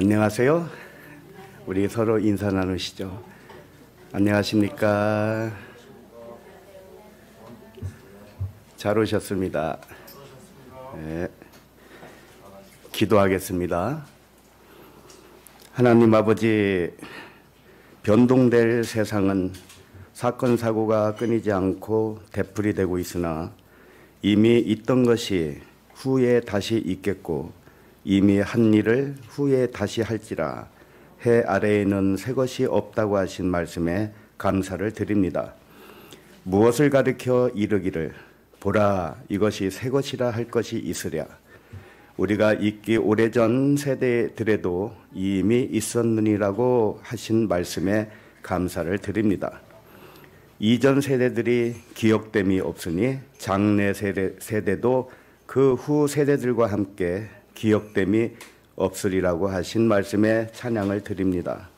안녕하세요. 우리 서로 인사 나누시죠. 안녕하십니까. 잘 오셨습니다. 네. 기도하겠습니다. 하나님 아버지, 변동될 세상은 사건 사고가 끊이지 않고 되풀이 되고 있으나 이미 있던 것이 후에 다시 있겠고 이미 한 일을 후에 다시 할지라 해 아래에는 새 것이 없다고 하신 말씀에 감사를 드립니다. 무엇을 가리켜 이르기를 보라 이것이 새 것이라 할 것이 있으랴. 우리가 있기 오래전 세대들에도 이미 있었느니라고 하신 말씀에 감사를 드립니다. 이전 세대들이 기억됨이 없으니 장래 세대도 그 후 세대들과 함께 기억됨이 없으리라고 하신 말씀에 찬양을 드립니다.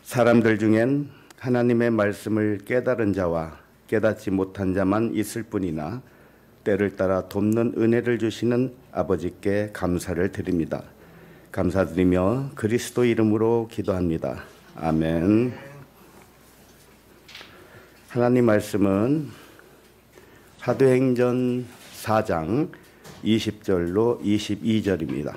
사람들 중엔 하나님의 말씀을 깨달은 자와 깨닫지 못한 자만 있을 뿐이나 때를 따라 돕는 은혜를 주시는 아버지께 감사를 드립니다. 감사드리며 그리스도 이름으로 기도합니다. 아멘. 하나님 말씀은 사도행전 4장 20절로 22절입니다.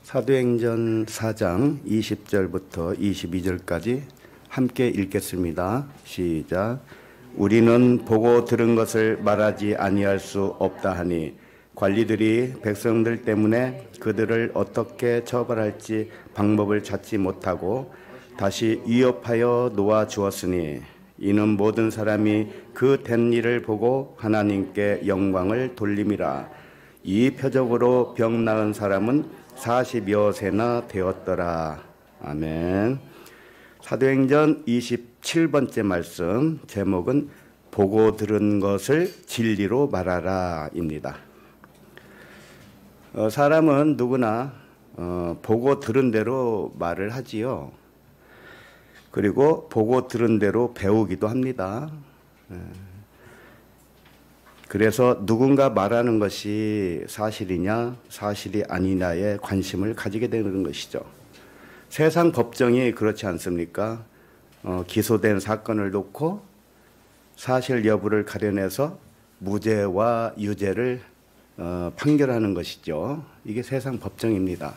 사도행전 4장 20절부터 22절까지 함께 읽겠습니다. 시작. 우리는 보고 들은 것을 말하지 아니할 수 없다 하니 관리들이 백성들 때문에 그들을 어떻게 처벌할지 방법을 찾지 못하고 다시 위협하여 놓아 주었으니 이는 모든 사람이 그 된 일을 보고 하나님께 영광을 돌림이라. 이 표적으로 병 나은 사람은 40여 세나 되었더라. 아멘. 사도행전 27번째 말씀 제목은 보고 들은 것을 진리로 말하라 입니다. 사람은 누구나 보고 들은 대로 말을 하지요. 그리고 보고 들은 대로 배우기도 합니다. 그래서 누군가 말하는 것이 사실이냐 사실이 아니냐에 관심을 가지게 되는 것이죠. 세상 법정이 그렇지 않습니까? 기소된 사건을 놓고 사실 여부를 가려내서 무죄와 유죄를 판결하는 것이죠. 이게 세상 법정입니다.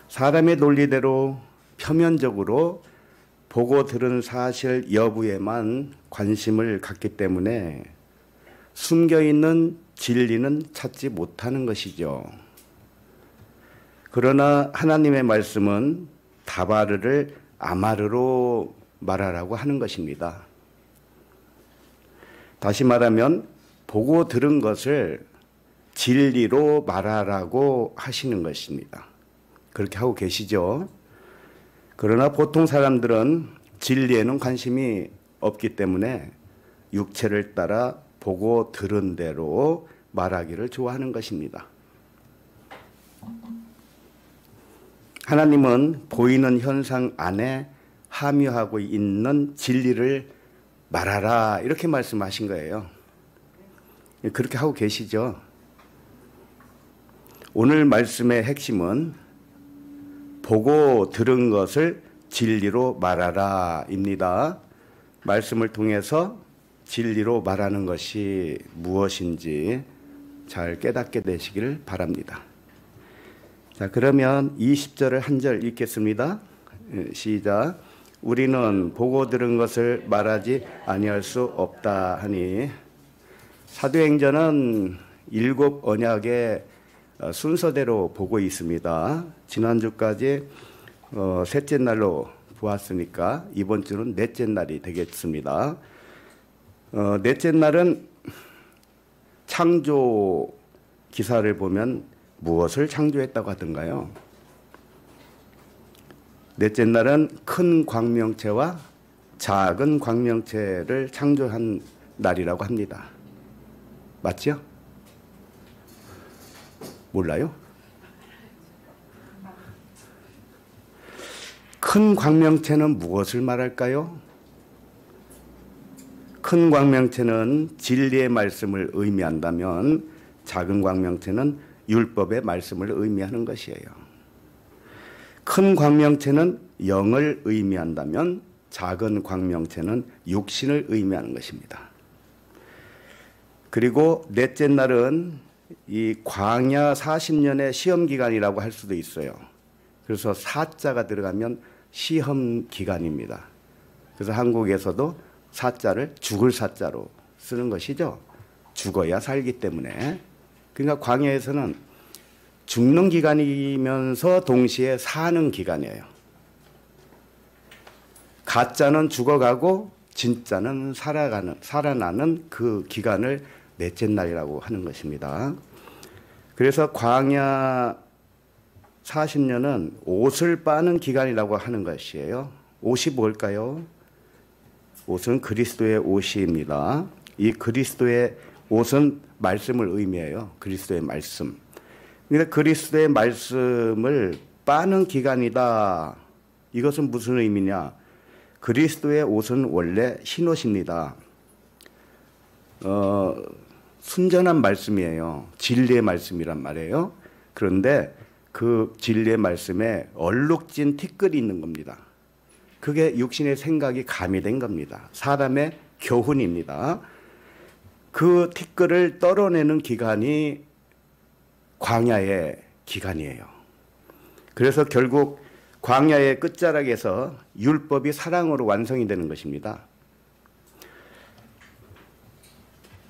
사람의 논리대로 표면적으로 보고 들은 사실 여부에만 관심을 갖기 때문에 숨겨있는 진리는 찾지 못하는 것이죠. 그러나 하나님의 말씀은 다바르를 아마르로 말하라고 하는 것입니다. 다시 말하면 보고 들은 것을 진리로 말하라고 하시는 것입니다. 그렇게 하고 계시죠. 그러나 보통 사람들은 진리에는 관심이 없기 때문에 육체를 따라 보고 들은 대로 말하기를 좋아하는 것입니다. 하나님은 보이는 현상 안에 함유하고 있는 진리를 말하라 이렇게 말씀하신 거예요. 그렇게 하고 계시죠. 오늘 말씀의 핵심은 보고 들은 것을 진리로 말하라 입니다. 말씀을 통해서 진리로 말하는 것이 무엇인지 잘 깨닫게 되시길 바랍니다. 자, 그러면 20절을 한 절 읽겠습니다. 시작. 우리는 보고 들은 것을 말하지 아니할 수 없다 하니 사도행전은 7 언약의 순서대로 보고 있습니다. 지난주까지 셋째 날로 보았으니까 이번 주는 넷째 날이 되겠습니다. 넷째 날은 창조 기사를 보면 무엇을 창조했다고 하던가요? 넷째 날은 큰 광명체와 작은 광명체를 창조한 날이라고 합니다. 맞죠? 몰라요? 큰 광명체는 무엇을 말할까요? 큰 광명체는 진리의 말씀을 의미한다면 작은 광명체는 율법의 말씀을 의미하는 것이에요. 큰 광명체는 영을 의미한다면 작은 광명체는 육신을 의미하는 것입니다. 그리고 넷째 날은 이 광야 40년의 시험 기간이라고 할 수도 있어요. 그래서 사자가 들어가면 시험 기간입니다. 그래서 한국에서도 사자를 죽을 사자로 쓰는 것이죠. 죽어야 살기 때문에. 그러니까 광야에서는 죽는 기간이면서 동시에 사는 기간이에요. 가짜는 죽어가고 진짜는 살아나는 그 기간을 넷째 날이라고 하는 것입니다. 그래서 광야 40년은 옷을 빠는 기간이라고 하는 것이에요. 옷이 뭘까요? 옷은 그리스도의 옷입니다. 이 그리스도의 옷은 말씀을 의미해요. 그리스도의 말씀. 그러니까 그리스도의 말씀을 빠는 기간이다. 이것은 무슨 의미냐? 그리스도의 옷은 원래 흰옷입니다. 순전한 말씀이에요. 진리의 말씀이란 말이에요. 그런데 그 진리의 말씀에 얼룩진 티끌이 있는 겁니다. 그게 육신의 생각이 가미된 겁니다. 사람의 교훈입니다. 그 티끌을 떨어내는 기간이 광야의 기간이에요. 그래서 결국 광야의 끝자락에서 율법이 사랑으로 완성이 되는 것입니다.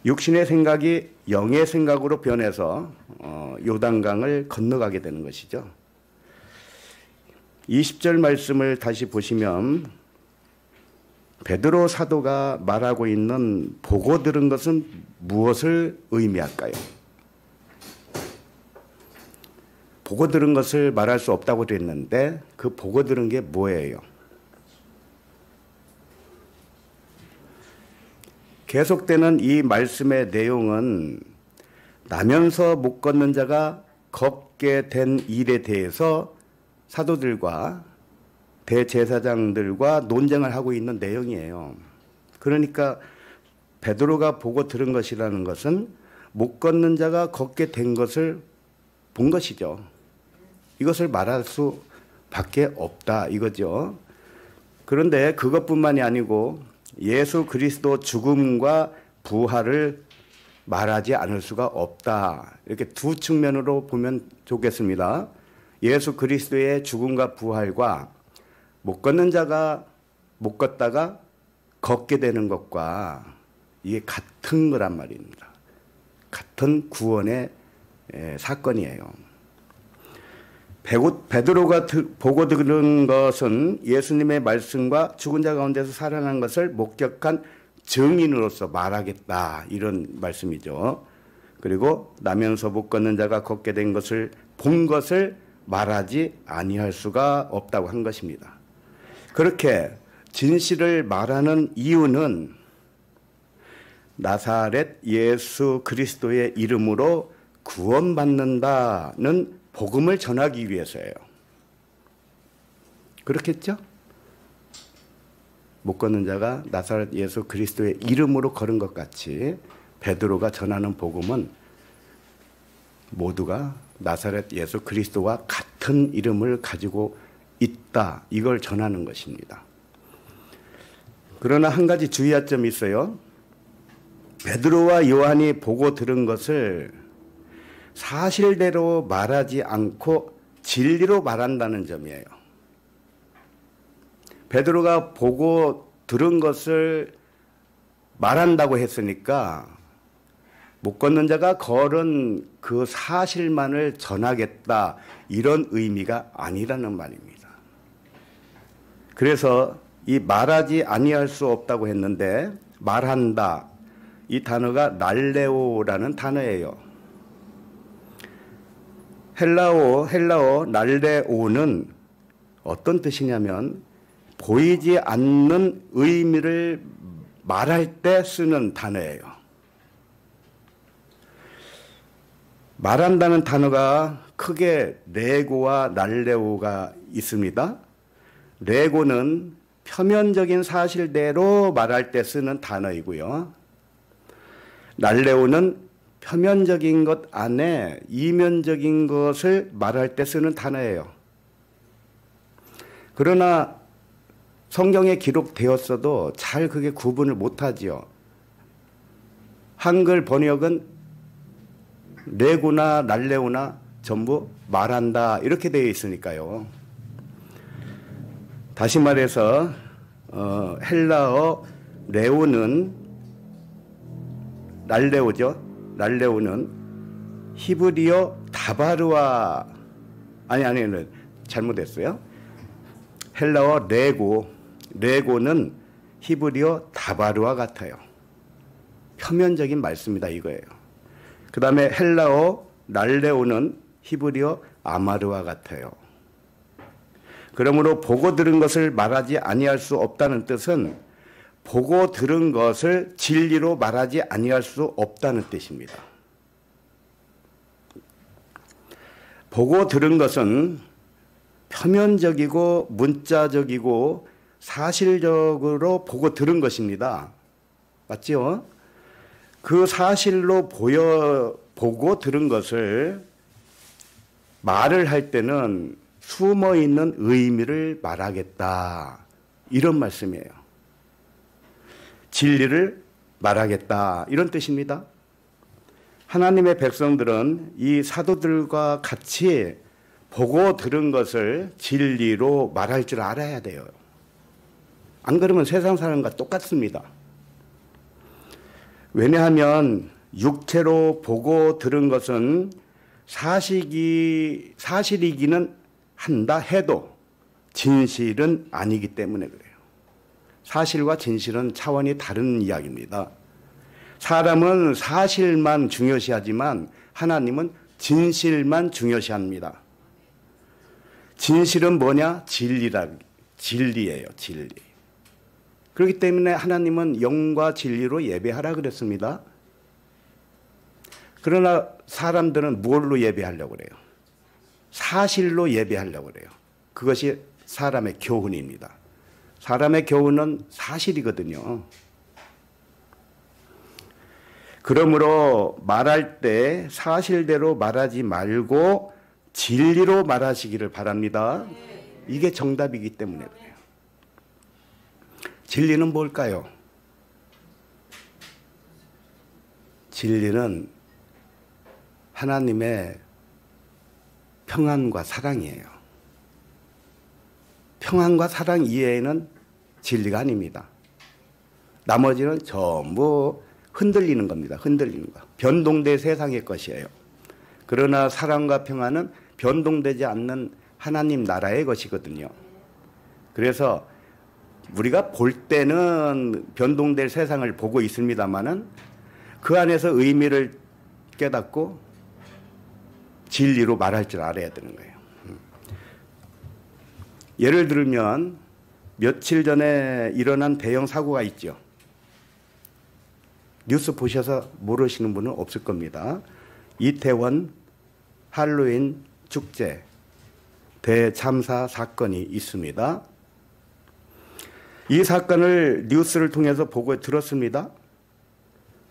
육신의 생각이 영의 생각으로 변해서 요단강을 건너가게 되는 것이죠. 20절 말씀을 다시 보시면 베드로 사도가 말하고 있는 보고 들은 것은 무엇을 의미할까요? 보고 들은 것을 말할 수 없다고 그랬는데 그 보고 들은 게 뭐예요? 계속되는 이 말씀의 내용은 나면서 못 걷는 자가 걷게 된 일에 대해서 사도들과 대제사장들과 논쟁을 하고 있는 내용이에요. 그러니까 베드로가 보고 들은 것이라는 것은 못 걷는 자가 걷게 된 것을 본 것이죠. 이것을 말할 수밖에 없다 이거죠. 그런데 그것뿐만이 아니고 예수 그리스도 죽음과 부활을 말하지 않을 수가 없다. 이렇게 두 측면으로 보면 좋겠습니다. 예수 그리스도의 죽음과 부활과 못 걷는 자가 못 걷다가 걷게 되는 것과 이게 같은 거란 말입니다. 같은 구원의 사건이에요. 베드로가 보고 들은 것은 예수님의 말씀과 죽은 자 가운데서 살아난 것을 목격한 증인으로서 말하겠다 이런 말씀이죠. 그리고 나면서 못 걷는 자가 걷게 된 것을 본 것을 말하지 아니할 수가 없다고 한 것입니다. 그렇게 진실을 말하는 이유는 나사렛 예수 그리스도의 이름으로 구원받는다는 복음을 전하기 위해서예요. 그렇겠죠? 못 걷는 자가 나사렛 예수 그리스도의 이름으로 걸은 것 같이 베드로가 전하는 복음은 모두가 나사렛 예수 그리스도와 같은 이름을 가지고 있다. 이걸 전하는 것입니다. 그러나 한 가지 주의할 점이 있어요. 베드로와 요한이 보고 들은 것을 사실대로 말하지 않고 진리로 말한다는 점이에요. 베드로가 보고 들은 것을 말한다고 했으니까 못 걷는 자가 걸은 그 사실만을 전하겠다 이런 의미가 아니라는 말입니다. 그래서 이 말하지 아니할 수 없다고 했는데 말한다 이 단어가 날레오라는 단어예요. 헬라어 날레오는 어떤 뜻이냐면 보이지 않는 의미를 말할 때 쓰는 단어예요. 말한다는 단어가 크게 레고와 날레오가 있습니다. 레고는 표면적인 사실대로 말할 때 쓰는 단어이고요. 날레오는 표면적인 것 안에 이면적인 것을 말할 때 쓰는 단어예요. 그러나 성경에 기록되었어도 잘 그게 구분을 못하지요. 한글 번역은 레고나 날레오나 전부 말한다 이렇게 되어 있으니까요. 다시 말해서 헬라어 레오는 날레오죠. 날레오는 히브리어 다바르와 아니 잘못했어요. 헬라어 레고는 히브리어 다바르와 같아요. 표면적인 말씀이다 이거예요. 그 다음에 헬라어 날레오는 히브리어 아마르와 같아요. 그러므로 보고 들은 것을 말하지 아니할 수 없다는 뜻은 보고 들은 것을 진리로 말하지 아니할 수 없다는 뜻입니다. 보고 들은 것은 표면적이고 문자적이고 사실적으로 보고 들은 것입니다. 맞죠? 그 사실로 보고 들은 것을 말을 할 때는 숨어 있는 의미를 말하겠다. 이런 말씀이에요. 진리를 말하겠다. 이런 뜻입니다. 하나님의 백성들은 이 사도들과 같이 보고 들은 것을 진리로 말할 줄 알아야 돼요. 안 그러면 세상 사람과 똑같습니다. 왜냐하면 육체로 보고 들은 것은 사실이기는 한다 해도 진실은 아니기 때문에 그래요. 사실과 진실은 차원이 다른 이야기입니다. 사람은 사실만 중요시하지만 하나님은 진실만 중요시합니다. 진실은 뭐냐? 진리예요. 진리. 그렇기 때문에 하나님은 영과 진리로 예배하라 그랬습니다. 그러나 사람들은 뭘로 예배하려고 그래요? 사실로 예배하려고 그래요. 그것이 사람의 교훈입니다. 사람의 교훈은 사실이거든요. 그러므로 말할 때 사실대로 말하지 말고 진리로 말하시기를 바랍니다. 이게 정답이기 때문에 그래요. 진리는 뭘까요? 진리는 하나님의 평안과 사랑이에요. 평안과 사랑 이외에는 진리가 아닙니다. 나머지는 전부 흔들리는 겁니다. 흔들리는 거. 변동된 세상의 것이에요. 그러나 사랑과 평안은 변동되지 않는 하나님 나라의 것이거든요. 그래서 우리가 볼 때는 변동될 세상을 보고 있습니다만은 그 안에서 의미를 깨닫고 진리로 말할 줄 알아야 되는 거예요. 예를 들면 며칠 전에 일어난 대형 사고가 있죠. 뉴스 보셔서 모르시는 분은 없을 겁니다. 이태원 할로윈 축제 대참사 사건이 있습니다. 이 사건을 뉴스를 통해서 보고 들었습니다.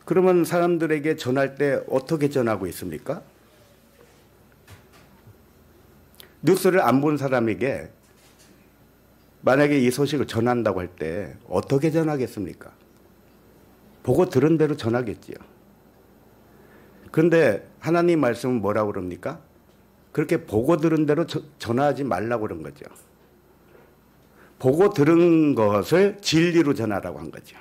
그러면 사람들에게 전할 때 어떻게 전하고 있습니까? 뉴스를 안 본 사람에게 만약에 이 소식을 전한다고 할 때 어떻게 전하겠습니까? 보고 들은 대로 전하겠지요. 그런데 하나님 말씀은 뭐라고 그럽니까? 그렇게 보고 들은 대로 전하지 말라고 그런 거죠. 보고 들은 것을 진리로 전하라고 한 거죠.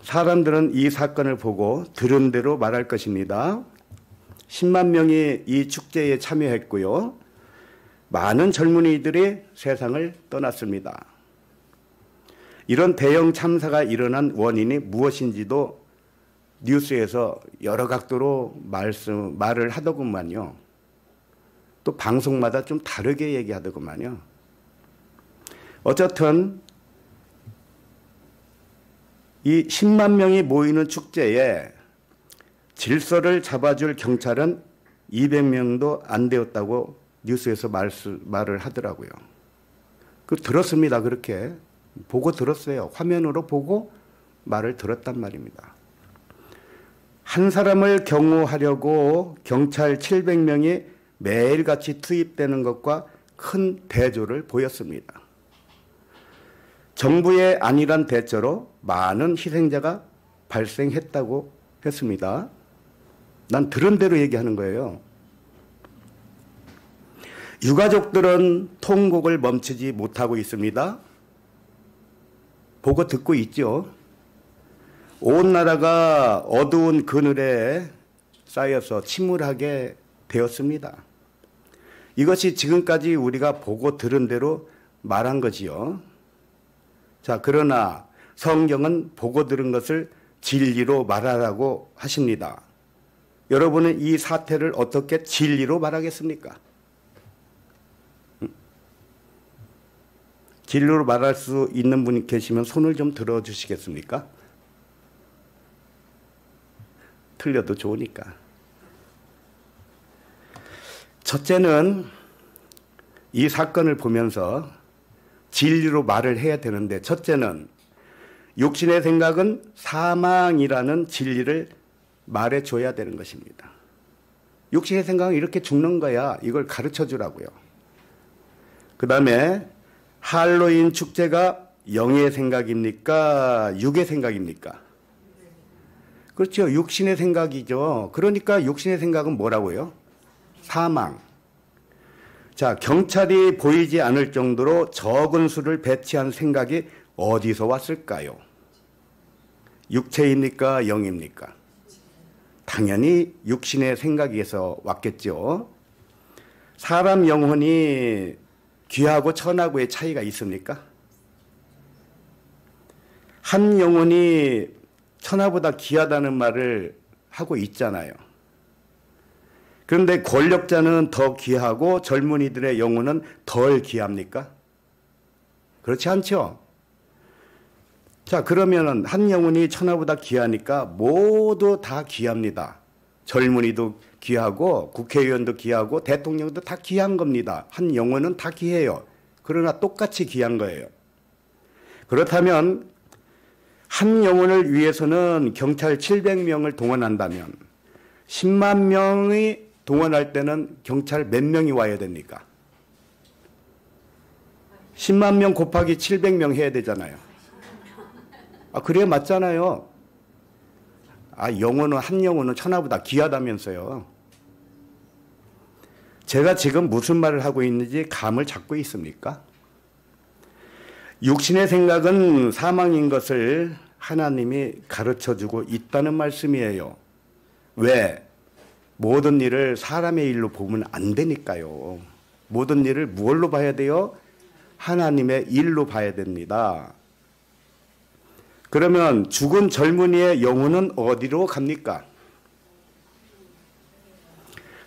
사람들은 이 사건을 보고 들은 대로 말할 것입니다. 10만 명이 이 축제에 참여했고요. 많은 젊은이들이 세상을 떠났습니다. 이런 대형 참사가 일어난 원인이 무엇인지도 뉴스에서 여러 각도로 말을 하더구만요. 또 방송마다 좀 다르게 얘기하더구만요. 어쨌든 이 10만 명이 모이는 축제에 질서를 잡아줄 경찰은 200명도 안 되었다고 뉴스에서 말을 하더라고요. 그 들었습니다. 그렇게 보고 들었어요. 화면으로 보고 말을 들었단 말입니다. 한 사람을 경호하려고 경찰 700명이 매일같이 투입되는 것과 큰 대조를 보였습니다. 정부의 안일한 대처로 많은 희생자가 발생했다고 했습니다. 난 들은 대로 얘기하는 거예요. 유가족들은 통곡을 멈추지 못하고 있습니다. 보고 듣고 있죠. 온 나라가 어두운 그늘에 쌓여서 침울하게 되었습니다. 이것이 지금까지 우리가 보고 들은 대로 말한 거지요. 자, 그러나 성경은 보고 들은 것을 진리로 말하라고 하십니다. 여러분은 이 사태를 어떻게 진리로 말하겠습니까? 진리로 말할 수 있는 분이 계시면 손을 좀 들어주시겠습니까? 틀려도 좋으니까. 첫째는 이 사건을 보면서 진리로 말을 해야 되는데, 첫째는 육신의 생각은 사망이라는 진리를 말해줘야 되는 것입니다. 육신의 생각은 이렇게 죽는 거야. 이걸 가르쳐 주라고요. 그 다음에 할로윈 축제가 영의 생각입니까? 육의 생각입니까? 그렇죠. 육신의 생각이죠. 그러니까 육신의 생각은 뭐라고요? 사망. 자, 경찰이 보이지 않을 정도로 적은 수를 배치한 생각이 어디서 왔을까요? 육체입니까? 영입니까? 당연히 육신의 생각에서 왔겠죠. 사람 영혼이 귀하고 천하고의 차이가 있습니까? 한 영혼이 천하보다 귀하다는 말을 하고 있잖아요. 그런데 권력자는 더 귀하고 젊은이들의 영혼은 덜 귀합니까? 그렇지 않죠? 자, 그러면은 한 영혼이 천하보다 귀하니까 모두 다 귀합니다. 젊은이도 귀하고 국회의원도 귀하고 대통령도 다 귀한 겁니다. 한 영혼은 다 귀해요. 그러나 똑같이 귀한 거예요. 그렇다면 한 영혼을 위해서는 경찰 700명을 동원한다면 10만 명이 동원할 때는 경찰 몇 명이 와야 됩니까? 10만 명 곱하기 700명 해야 되잖아요. 아, 그래야 맞잖아요. 아, 영혼은 한 영혼은 천하보다 귀하다면서요. 제가 지금 무슨 말을 하고 있는지 감을 잡고 있습니까? 육신의 생각은 사망인 것을 하나님이 가르쳐주고 있다는 말씀이에요. 왜? 모든 일을 사람의 일로 보면 안 되니까요. 모든 일을 무엇로 봐야 돼요? 하나님의 일로 봐야 됩니다. 그러면 죽은 젊은이의 영혼은 어디로 갑니까?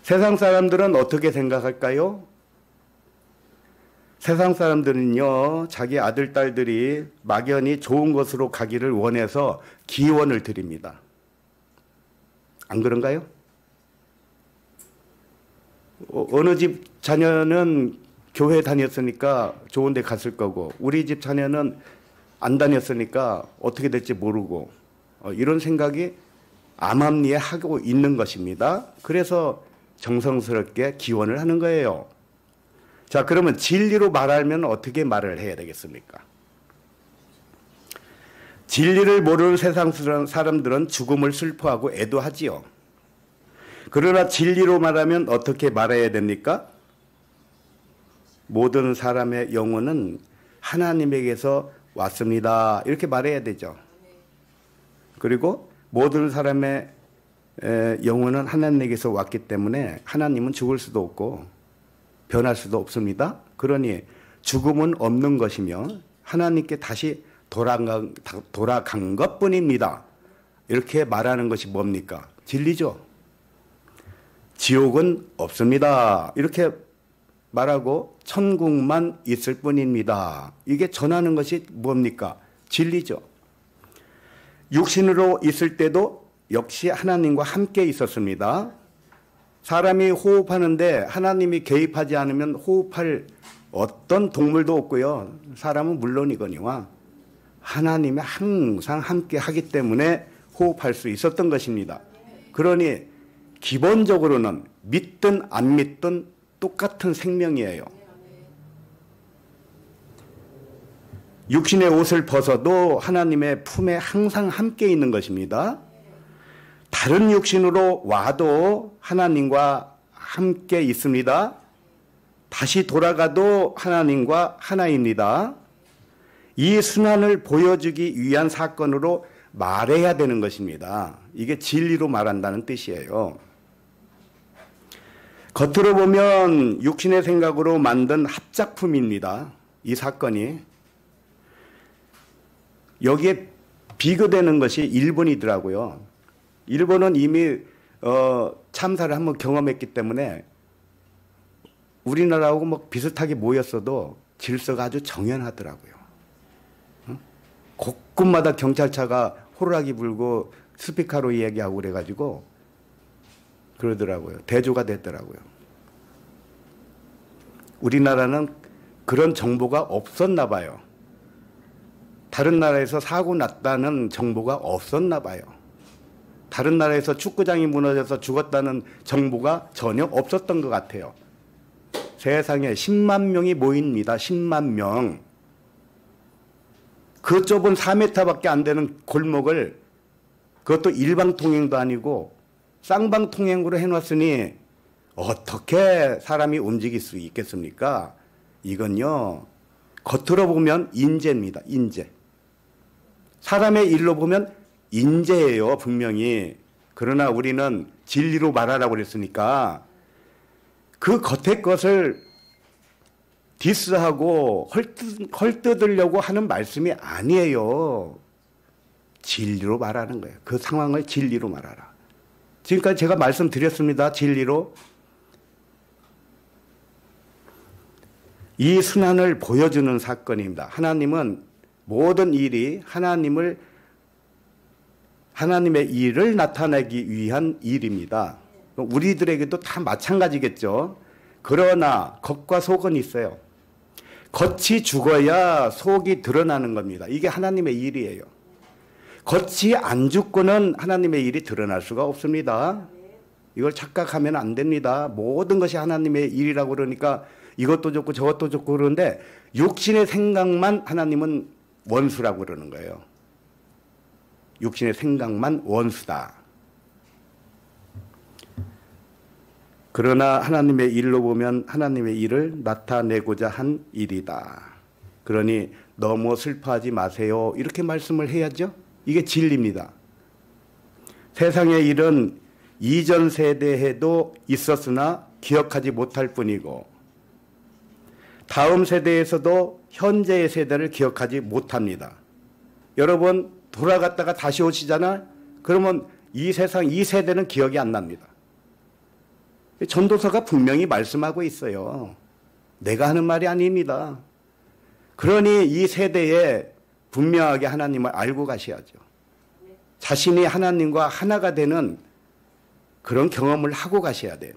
세상 사람들은 어떻게 생각할까요? 세상 사람들은요, 자기 아들, 딸들이 막연히 좋은 것으로 가기를 원해서 기원을 드립니다. 안 그런가요? 어느 집 자녀는 교회 다녔으니까 좋은 데 갔을 거고, 우리 집 자녀는 안 다녔으니까 어떻게 될지 모르고, 이런 생각이 암암리에 하고 있는 것입니다. 그래서 정성스럽게 기원을 하는 거예요. 자, 그러면 진리로 말하면 어떻게 말을 해야 되겠습니까? 진리를 모르는 세상 사람들은 죽음을 슬퍼하고 애도하지요. 그러나 진리로 말하면 어떻게 말해야 됩니까? 모든 사람의 영혼은 하나님에게서 왔습니다. 이렇게 말해야 되죠. 그리고 모든 사람의 영혼은 하나님에게서 왔기 때문에 하나님은 죽을 수도 없고 변할 수도 없습니다. 그러니 죽음은 없는 것이며 하나님께 다시 돌아간 것뿐입니다. 이렇게 말하는 것이 뭡니까? 진리죠. 지옥은 없습니다. 이렇게 말하고 천국만 있을 뿐입니다. 이게 전하는 것이 뭡니까? 진리죠. 육신으로 있을 때도 역시 하나님과 함께 있었습니다. 사람이 호흡하는데 하나님이 개입하지 않으면 호흡할 어떤 동물도 없고요. 사람은 물론이거니와 하나님이 항상 함께 하기 때문에 호흡할 수 있었던 것입니다. 그러니 기본적으로는 믿든 안 믿든 똑같은 생명이에요. 육신의 옷을 벗어도 하나님의 품에 항상 함께 있는 것입니다. 다른 육신으로 와도 하나님과 함께 있습니다. 다시 돌아가도 하나님과 하나입니다. 이 순환을 보여주기 위한 사건으로 말해야 되는 것입니다. 이게 진리로 말한다는 뜻이에요. 겉으로 보면 육신의 생각으로 만든 합작품입니다. 이 사건이. 여기에 비교되는 것이 일본이더라고요. 일본은 이미 참사를 한번 경험했기 때문에 우리나라하고 뭐 비슷하게 모였어도 질서가 아주 정연하더라고요. 곳곳마다 경찰차가 호루라기 불고 스피커로 얘기하고 그래가지고 그러더라고요. 대조가 됐더라고요. 우리나라는 그런 정보가 없었나 봐요. 다른 나라에서 사고 났다는 정보가 없었나 봐요. 다른 나라에서 축구장이 무너져서 죽었다는 정보가 전혀 없었던 것 같아요. 세상에 10만 명이 모입니다. 10만 명. 그 좁은 4m밖에 안 되는 골목을 그것도 일방통행도 아니고 쌍방통행으로 해놨으니 어떻게 사람이 움직일 수 있겠습니까? 이건요, 겉으로 보면 인재입니다. 인재. 사람의 일로 보면 인재예요, 분명히. 그러나 우리는 진리로 말하라고 그랬으니까 그 겉의 것을 디스하고 헐뜯으려고 하는 말씀이 아니에요. 진리로 말하는 거예요. 그 상황을 진리로 말하라. 지금까지 제가 말씀드렸습니다. 진리로. 이 순환을 보여주는 사건입니다. 하나님은 모든 일이 하나님의 일을 나타내기 위한 일입니다. 우리들에게도 다 마찬가지겠죠. 그러나 겉과 속은 있어요. 겉이 죽어야 속이 드러나는 겁니다. 이게 하나님의 일이에요. 겉이 안 죽고는 하나님의 일이 드러날 수가 없습니다. 이걸 착각하면 안 됩니다. 모든 것이 하나님의 일이라고 그러니까 이것도 좋고 저것도 좋고 그러는데 육신의 생각만 하나님은 원수라고 그러는 거예요. 육신의 생각만 원수다. 그러나 하나님의 일로 보면 하나님의 일을 나타내고자 한 일이다. 그러니 너무 슬퍼하지 마세요. 이렇게 말씀을 해야죠. 이게 진리입니다. 세상의 일은 이전 세대에도 있었으나 기억하지 못할 뿐이고 다음 세대에서도 현재의 세대를 기억하지 못합니다. 여러분 돌아갔다가 다시 오시잖아. 그러면 이 세상 이 세대는 기억이 안 납니다. 전도서가 분명히 말씀하고 있어요. 내가 하는 말이 아닙니다. 그러니 이 세대에 분명하게 하나님을 알고 가셔야죠. 자신이 하나님과 하나가 되는 그런 경험을 하고 가셔야 되네.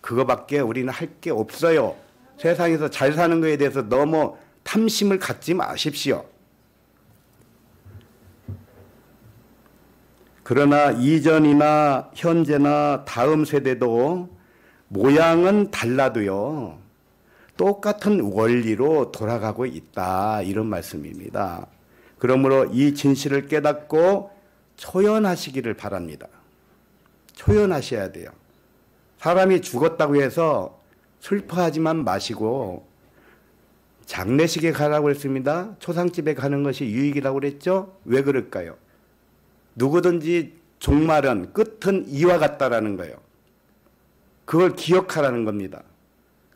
그거밖에 우리는 할 게 없어요. 세상에서 잘 사는 것에 대해서 너무 탐심을 갖지 마십시오. 그러나 이전이나 현재나 다음 세대도 모양은 달라도요, 똑같은 원리로 돌아가고 있다. 이런 말씀입니다. 그러므로 이 진실을 깨닫고 초연하시기를 바랍니다. 초연하셔야 돼요. 사람이 죽었다고 해서 슬퍼하지만 마시고 장례식에 가라고 했습니다. 초상집에 가는 것이 유익이라고 그랬죠. 왜 그럴까요? 누구든지 종말은 끝은 이와 같다라는 거예요. 그걸 기억하라는 겁니다.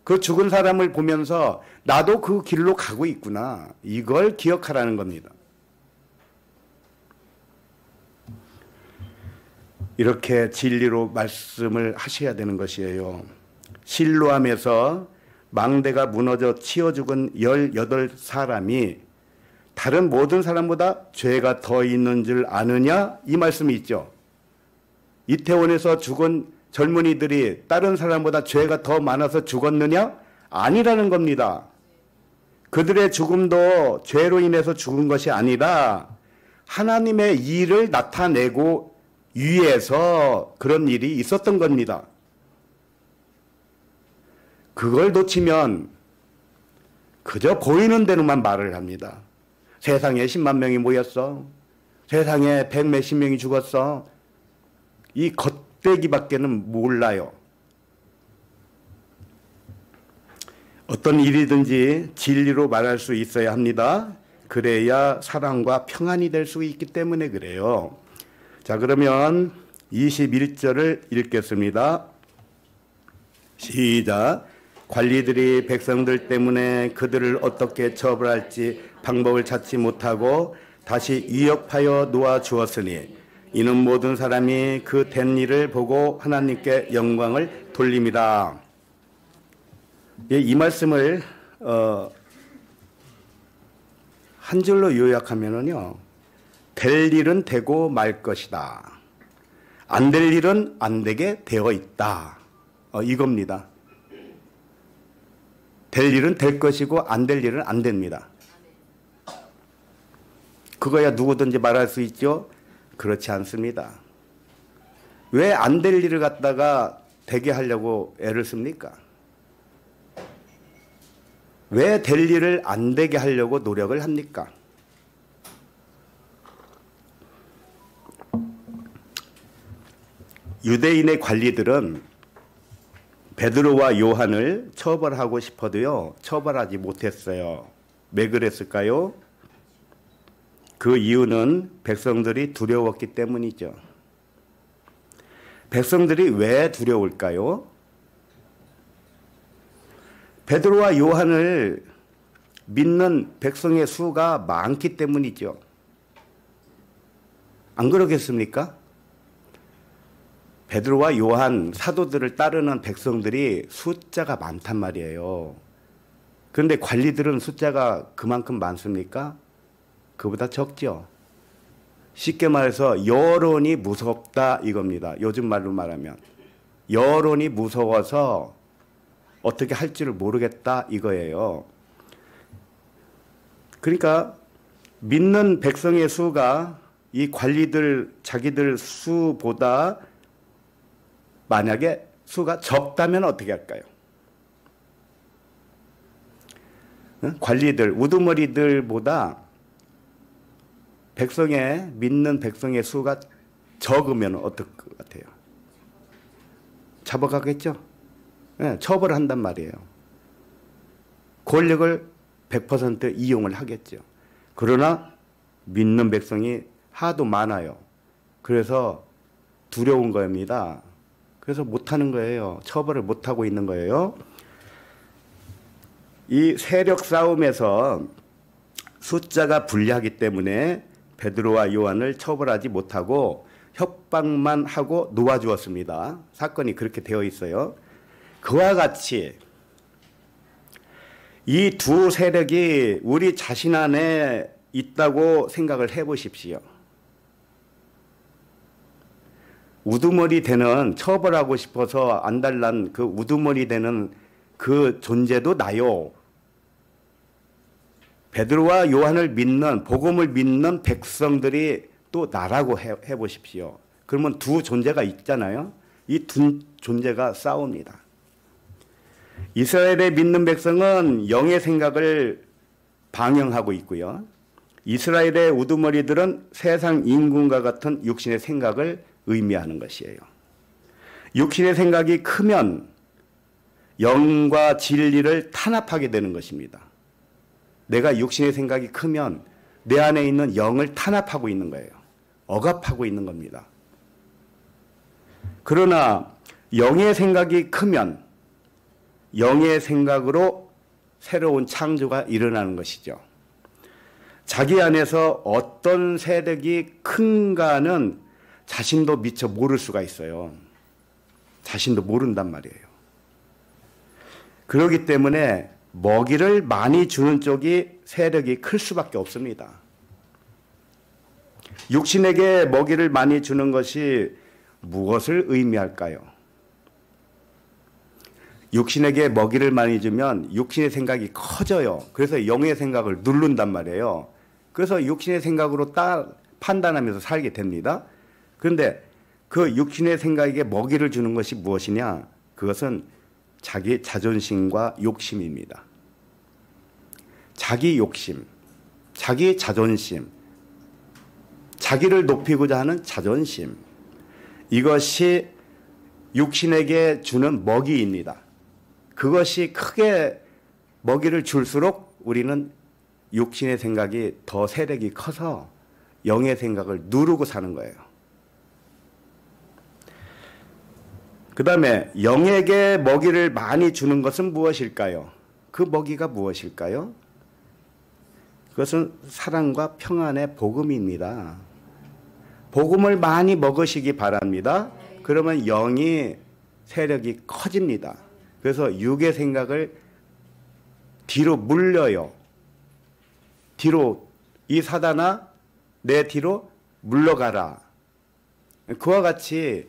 그 죽은 사람을 보면서 나도 그 길로 가고 있구나. 이걸 기억하라는 겁니다. 이렇게 진리로 말씀을 하셔야 되는 것이에요. 실로암에서 망대가 무너져 치어 죽은 18사람이 다른 모든 사람보다 죄가 더 있는 줄 아느냐? 이 말씀이 있죠. 이태원에서 죽은 젊은이들이 다른 사람보다 죄가 더 많아서 죽었느냐? 아니라는 겁니다. 그들의 죽음도 죄로 인해서 죽은 것이 아니라 하나님의 일을 나타내고 위해서 그런 일이 있었던 겁니다. 그걸 놓치면 그저 보이는 대로만 말을 합니다. 세상에 10만 명이 모였어. 세상에 100 몇십 명이 죽었어. 이 겉대기밖에는 몰라요. 어떤 일이든지 진리로 말할 수 있어야 합니다. 그래야 사랑과 평안이 될 수 있기 때문에 그래요. 자, 그러면 21절을 읽겠습니다. 시작. 관리들이 백성들 때문에 그들을 어떻게 처벌할지 방법을 찾지 못하고 다시 위협하여 놓아 주었으니 이는 모든 사람이 그 된 일을 보고 하나님께 영광을 돌립니다. 이 말씀을 한 줄로 요약하면은요, 될 일은 되고 말 것이다. 안 될 일은 안 되게 되어 있다. 이겁니다. 될 일은 될 것이고 안 될 일은 안 됩니다. 그거야 누구든지 말할 수 있죠? 그렇지 않습니다. 왜 안 될 일을 갖다가 되게 하려고 애를 씁니까? 왜 될 일을 안 되게 하려고 노력을 합니까? 유대인의 관리들은 베드로와 요한을 처벌하고 싶어도요, 처벌하지 못했어요. 왜 그랬을까요? 그 이유는 백성들이 두려웠기 때문이죠. 백성들이 왜 두려울까요? 베드로와 요한을 믿는 백성의 수가 많기 때문이죠. 안 그러겠습니까? 베드로와 요한 사도들을 따르는 백성들이 숫자가 많단 말이에요. 그런데 관리들은 숫자가 그만큼 많습니까? 그보다 적죠. 쉽게 말해서 여론이 무섭다 이겁니다. 요즘 말로 말하면 여론이 무서워서 어떻게 할 줄을 모르겠다 이거예요. 그러니까 믿는 백성의 수가 이 관리들 자기들 수보다 만약에 수가 적다면 어떻게 할까요? 관리들, 우두머리들보다 믿는 백성의 수가 적으면 어떨 것 같아요? 잡아가겠죠? 네, 처벌한단 말이에요. 권력을 100% 이용을 하겠죠. 그러나 믿는 백성이 하도 많아요. 그래서 두려운 겁니다. 그래서 못하는 거예요. 처벌을 못하고 있는 거예요. 이 세력 싸움에서 숫자가 불리하기 때문에 베드로와 요한을 처벌하지 못하고 협박만 하고 놓아주었습니다. 사건이 그렇게 되어 있어요. 그와 같이 이 두 세력이 우리 자신 안에 있다고 생각을 해보십시오. 우두머리 되는, 처벌하고 싶어서 안달난 그 우두머리 되는 그 존재도 나요. 베드로와 요한을 믿는, 복음을 믿는 백성들이 또 나라고 해보십시오. 그러면 두 존재가 있잖아요. 이 두 존재가 싸웁니다. 이스라엘의 믿는 백성은 영의 생각을 방영하고 있고요. 이스라엘의 우두머리들은 세상 인군과 같은 육신의 생각을 의미하는 것이에요. 육신의 생각이 크면 영과 진리를 탄압하게 되는 것입니다. 내가 육신의 생각이 크면 내 안에 있는 영을 탄압하고 있는 거예요. 억압하고 있는 겁니다. 그러나 영의 생각이 크면 영의 생각으로 새로운 창조가 일어나는 것이죠. 자기 안에서 어떤 세력이 큰가는 자신도 미처 모를 수가 있어요. 자신도 모른단 말이에요. 그렇기 때문에 먹이를 많이 주는 쪽이 세력이 클 수밖에 없습니다. 육신에게 먹이를 많이 주는 것이 무엇을 의미할까요? 육신에게 먹이를 많이 주면 육신의 생각이 커져요. 그래서 영의 생각을 누른단 말이에요. 그래서 육신의 생각으로 판단하면서 살게 됩니다. 그런데 그 육신의 생각에게 먹이를 주는 것이 무엇이냐? 그것은 자기 자존심과 욕심입니다. 자기 욕심, 자기 자존심, 자기를 높이고자 하는 자존심, 이것이 육신에게 주는 먹이입니다. 그것이 크게 먹이를 줄수록 우리는 육신의 생각이 더 세력이 커서 영의 생각을 누르고 사는 거예요. 그 다음에 영에게 먹이를 많이 주는 것은 무엇일까요? 그 먹이가 무엇일까요? 그것은 사랑과 평안의 복음입니다. 복음을 많이 먹으시기 바랍니다. 그러면 영이 세력이 커집니다. 그래서 육의 생각을 뒤로 물려요. 뒤로, 이 사단아 내 뒤로 물러가라. 그와 같이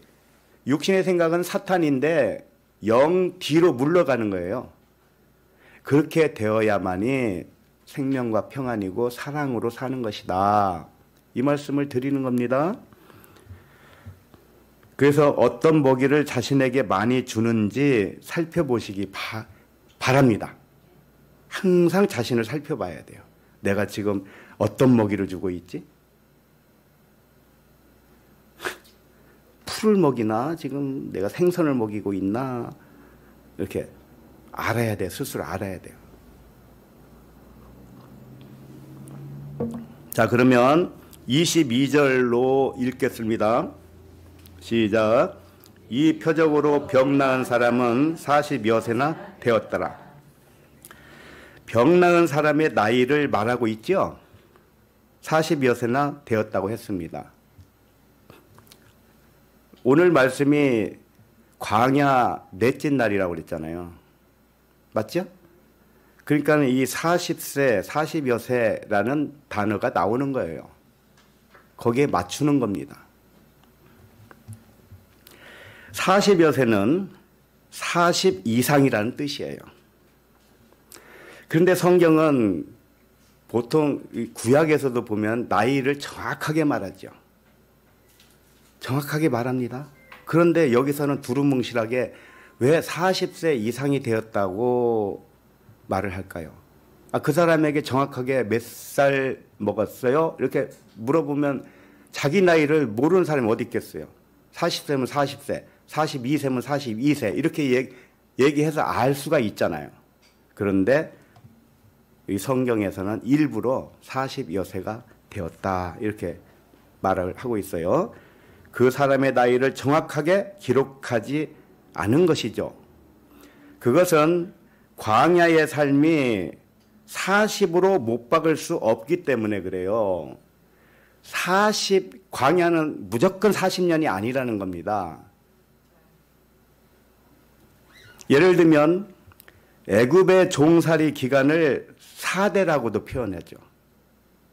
육신의 생각은 사탄인데 영 뒤로 물러가는 거예요. 그렇게 되어야만이 생명과 평안이고 사랑으로 사는 것이다. 이 말씀을 드리는 겁니다. 그래서 어떤 먹이를 자신에게 많이 주는지 살펴보시기 바랍니다. 항상 자신을 살펴봐야 돼요. 내가 지금 어떤 먹이를 주고 있지? 풀을 먹이나 지금 내가 생선을 먹이고 있나? 이렇게 알아야 돼. 스스로 알아야 돼요. 자, 그러면 22절로 읽겠습니다. 시작. 이 표적으로 병 나은 사람은 40여 세나 되었더라. 병 나은 사람의 나이를 말하고 있죠. 40여 세나 되었다고 했습니다. 오늘 말씀이 광야 넷째 날이라고 그랬잖아요. 맞죠? 그러니까 이 40세, 40여 세라는 단어가 나오는 거예요. 거기에 맞추는 겁니다. 40여 세는 40 이상이라는 뜻이에요. 그런데 성경은 보통 구약에서도 보면 나이를 정확하게 말하죠. 정확하게 말합니다. 그런데 여기서는 두루뭉실하게 왜 40세 이상이 되었다고 말을 할까요? 그 사람에게 정확하게 몇 살 먹었어요? 이렇게 물어보면 자기 나이를 모르는 사람이 어디 있겠어요? 40세면 40세, 42세면 42세 이렇게 얘기해서 알 수가 있잖아요. 그런데 이 성경에서는 일부러 40여 세가 되었다 이렇게 말을 하고 있어요. 그 사람의 나이를 정확하게 기록하지 않은 것이죠. 그것은 광야의 삶이 40으로 못 박을 수 없기 때문에 그래요. 광야는 무조건 40년이 아니라는 겁니다. 예를 들면 애굽의 종살이 기간을 4대라고도 표현하죠.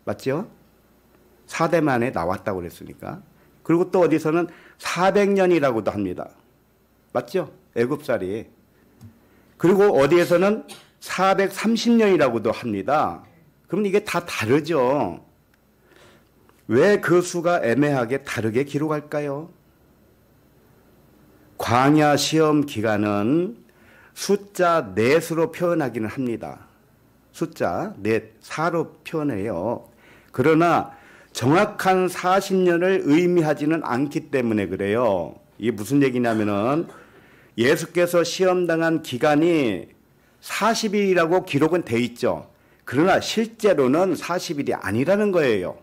맞죠? 4대 만에 나왔다고 그랬으니까. 그리고 또 어디서는 400년이라고도 합니다. 맞죠? 애굽살이. 그리고 어디에서는 430년이라고도 합니다. 그럼 이게 다 다르죠. 왜 그 수가 애매하게 다르게 기록할까요? 광야 시험 기간은 숫자 넷으로 표현하기는 합니다. 숫자 넷, 4로 표현해요. 그러나 정확한 40년을 의미하지는 않기 때문에 그래요. 이게 무슨 얘기냐면은 예수께서 시험당한 기간이 40일이라고 기록은 돼 있죠. 그러나 실제로는 40일이 아니라는 거예요.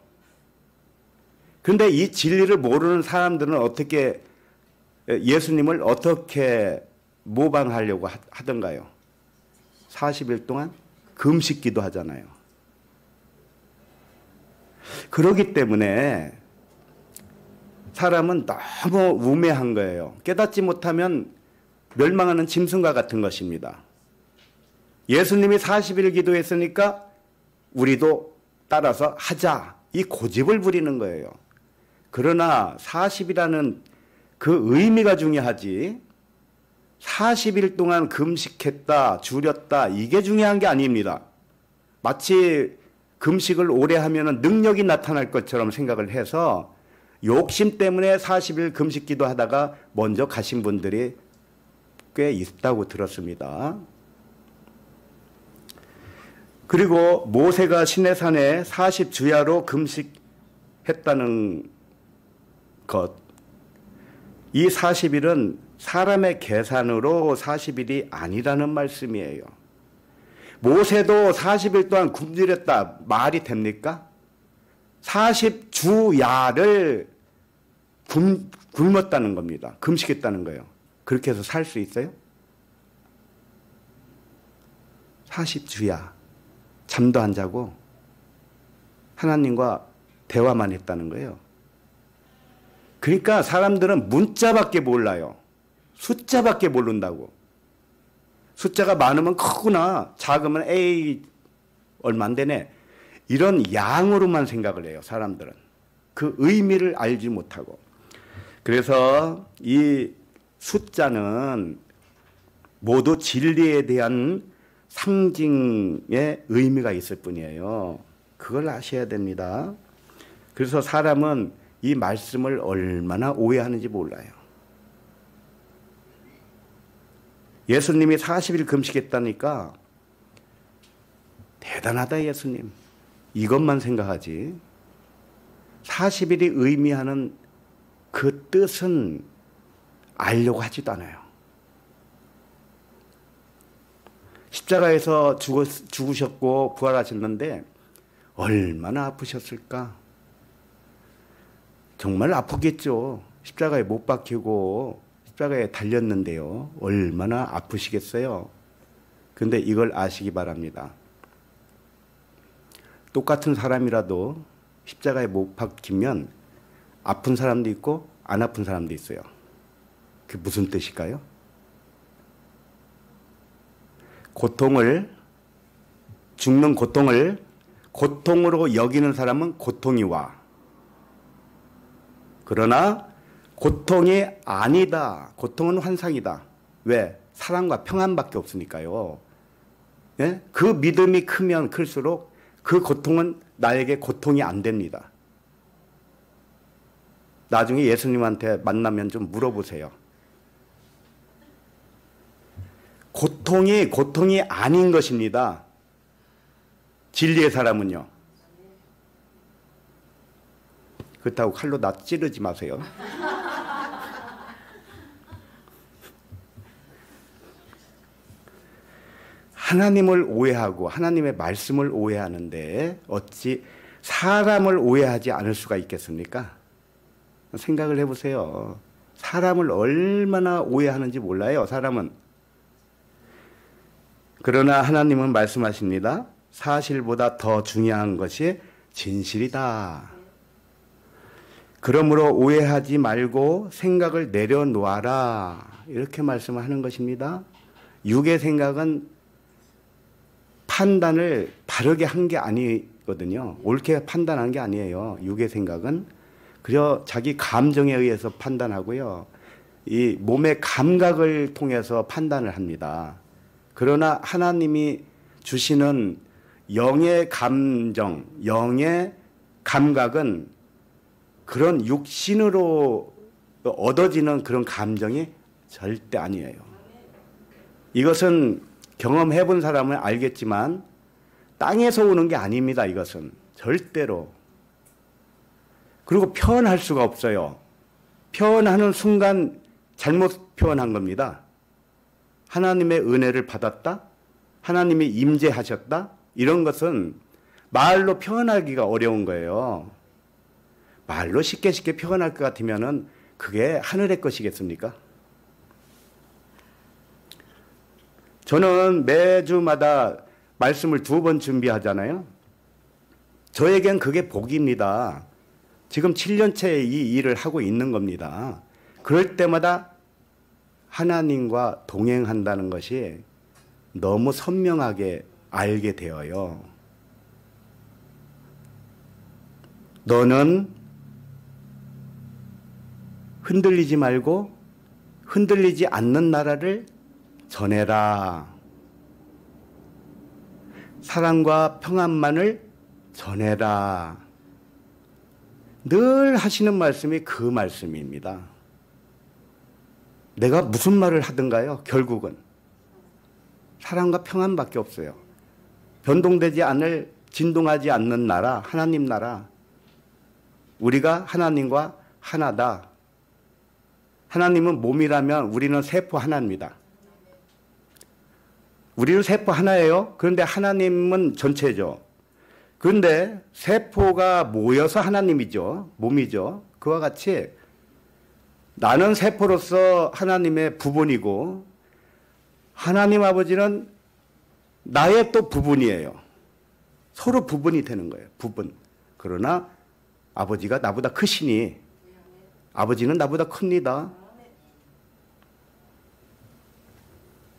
그런데 이 진리를 모르는 사람들은 어떻게 예수님을 어떻게 모방하려고 하던가요? 40일 동안 금식기도 하잖아요. 그렇기 때문에 사람은 너무 우매한 거예요. 깨닫지 못하면 멸망하는 짐승과 같은 것입니다. 예수님이 40일 기도했으니까 우리도 따라서 하자. 이 고집을 부리는 거예요. 그러나 40이라는 그 의미가 중요하지 40일 동안 금식했다, 줄였다 이게 중요한 게 아닙니다. 마치 금식을 오래 하면 능력이 나타날 것처럼 생각을 해서 욕심 때문에 40일 금식 기도하다가 먼저 가신 분들이 꽤 있다고 들었습니다. 그리고 모세가 시내산에 40주야로 금식했다는 것, 이 40일은 사람의 계산으로 40일이 아니라는 말씀이에요. 모세도 40일 동안 굶주렸다 말이 됩니까? 40주야를 굶었다는 겁니다. 금식했다는 거예요. 그렇게 해서 살 수 있어요? 40주야 잠도 안 자고 하나님과 대화만 했다는 거예요. 그러니까 사람들은 문자밖에 몰라요. 숫자밖에 모른다고. 숫자가 많으면 크구나, 작으면 에이 얼마 안 되네, 이런 양으로만 생각을 해요. 사람들은 그 의미를 알지 못하고. 그래서 이 숫자는 모두 진리에 대한 상징의 의미가 있을 뿐이에요. 그걸 아셔야 됩니다. 그래서 사람은 이 말씀을 얼마나 오해하는지 몰라요. 예수님이 40일 금식했다니까 대단하다 예수님, 이것만 생각하지 40일이 의미하는 그 뜻은 알려고 하지도 않아요. 십자가에서 죽으셨고 부활하셨는데 얼마나 아프셨을까? 정말 아프겠죠. 십자가에 못 박히고 십자가에 달렸는데요. 얼마나 아프시겠어요. 근데 이걸 아시기 바랍니다. 똑같은 사람이라도 십자가에 못 박히면 아픈 사람도 있고 안 아픈 사람도 있어요. 그게 무슨 뜻일까요? 죽는 고통을 고통으로 여기는 사람은 고통이 와. 그러나 고통이 아니다. 고통은 환상이다. 왜? 사랑과 평안밖에 없으니까요. 예? 그 믿음이 크면 클수록 그 고통은 나에게 고통이 안 됩니다. 나중에 예수님한테 만나면 좀 물어보세요. 고통이 아닌 것입니다. 진리의 사람은요. 그렇다고 칼로 나 찌르지 마세요. 하나님을 오해하고 하나님의 말씀을 오해하는데 어찌 사람을 오해하지 않을 수가 있겠습니까? 생각을 해보세요. 사람을 얼마나 오해하는지 몰라요, 사람은. 그러나 하나님은 말씀하십니다. 사실보다 더 중요한 것이 진실이다. 그러므로 오해하지 말고 생각을 내려놓아라. 이렇게 말씀을 하는 것입니다. 육의 생각은 판단을 바르게 한 게 아니거든요. 옳게 판단한 게 아니에요. 육의 생각은 그저 자기 감정에 의해서 판단하고요. 이 몸의 감각을 통해서 판단을 합니다. 그러나 하나님이 주시는 영의 감정, 영의 감각은 그런 육신으로 얻어지는 그런 감정이 절대 아니에요. 이것은 경험해 본 사람은 알겠지만 땅에서 오는 게 아닙니다. 이것은 절대로. 그리고 표현할 수가 없어요. 표현하는 순간 잘못 표현한 겁니다. 하나님의 은혜를 받았다, 하나님이 임재하셨다, 이런 것은 말로 표현하기가 어려운 거예요. 말로 쉽게 표현할 것 같으면은 그게 하늘의 것이겠습니까? 저는 매주마다 말씀을 2번 준비하잖아요. 저에겐 그게 복입니다. 지금 7년째 이 일을 하고 있는 겁니다. 그럴 때마다 하나님과 동행한다는 것이 너무 선명하게 알게 되어요. 너는 흔들리지 말고 흔들리지 않는 나라를 전해라. 사랑과 평안만을 전해라. 늘 하시는 말씀이 그 말씀입니다. 내가 무슨 말을 하든가요? 결국은 사랑과 평안밖에 없어요. 변동되지 않을, 진동하지 않는 나라, 하나님 나라. 우리가 하나님과 하나다. 하나님은 몸이라면 우리는 세포 하나입니다. 우리는 세포 하나예요. 그런데 하나님은 전체죠. 그런데 세포가 모여서 하나님이죠. 몸이죠. 그와 같이 나는 세포로서 하나님의 부분이고 하나님 아버지는 나의 또 부분이에요. 서로 부분이 되는 거예요. 부분. 그러나 아버지가 나보다 크시니 아버지는 나보다 큽니다.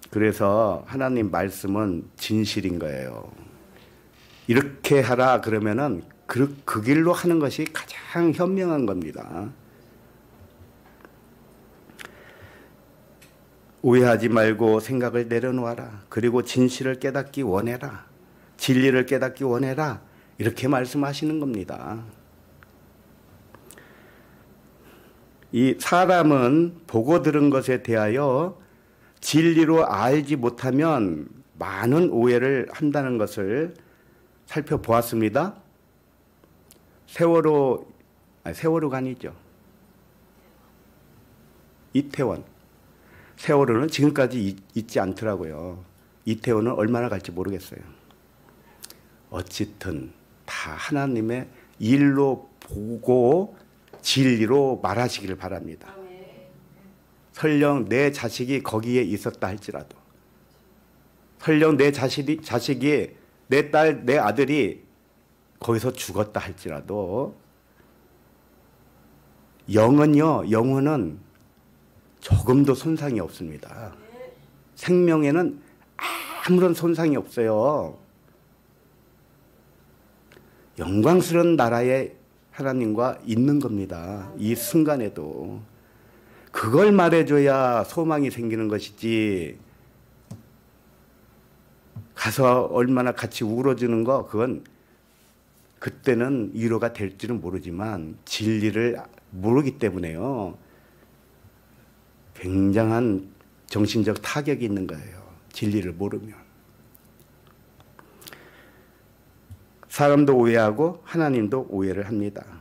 그래서 하나님 말씀은 진실인 거예요. 이렇게 하라 그러면은 그 길로 하는 것이 가장 현명한 겁니다. 오해하지 말고 생각을 내려놓아라. 그리고 진실을 깨닫기 원해라. 진리를 깨닫기 원해라. 이렇게 말씀하시는 겁니다. 이 사람은 보고 들은 것에 대하여 진리로 알지 못하면 많은 오해를 한다는 것을 살펴보았습니다. 세월호가 아니죠. 이태원. 세월호는 지금까지 있지 않더라고요. 이태원은 얼마나 갈지 모르겠어요. 어쨌든 다 하나님의 일로 보고 진리로 말하시기를 바랍니다. 설령 내 자식이 거기에 있었다 할지라도, 설령 내 자식이 내 딸, 내 아들이 거기서 죽었다 할지라도 영혼은 조금도 손상이 없습니다. 생명에는 아무런 손상이 없어요. 영광스러운 나라에 하나님과 있는 겁니다. 이 순간에도. 그걸 말해줘야 소망이 생기는 것이지, 가서 얼마나 같이 울어주는 거, 그건 그때는 위로가 될지는 모르지만 진리를 모르기 때문에요. 굉장한 정신적 타격이 있는 거예요. 진리를 모르면. 사람도 오해하고 하나님도 오해를 합니다.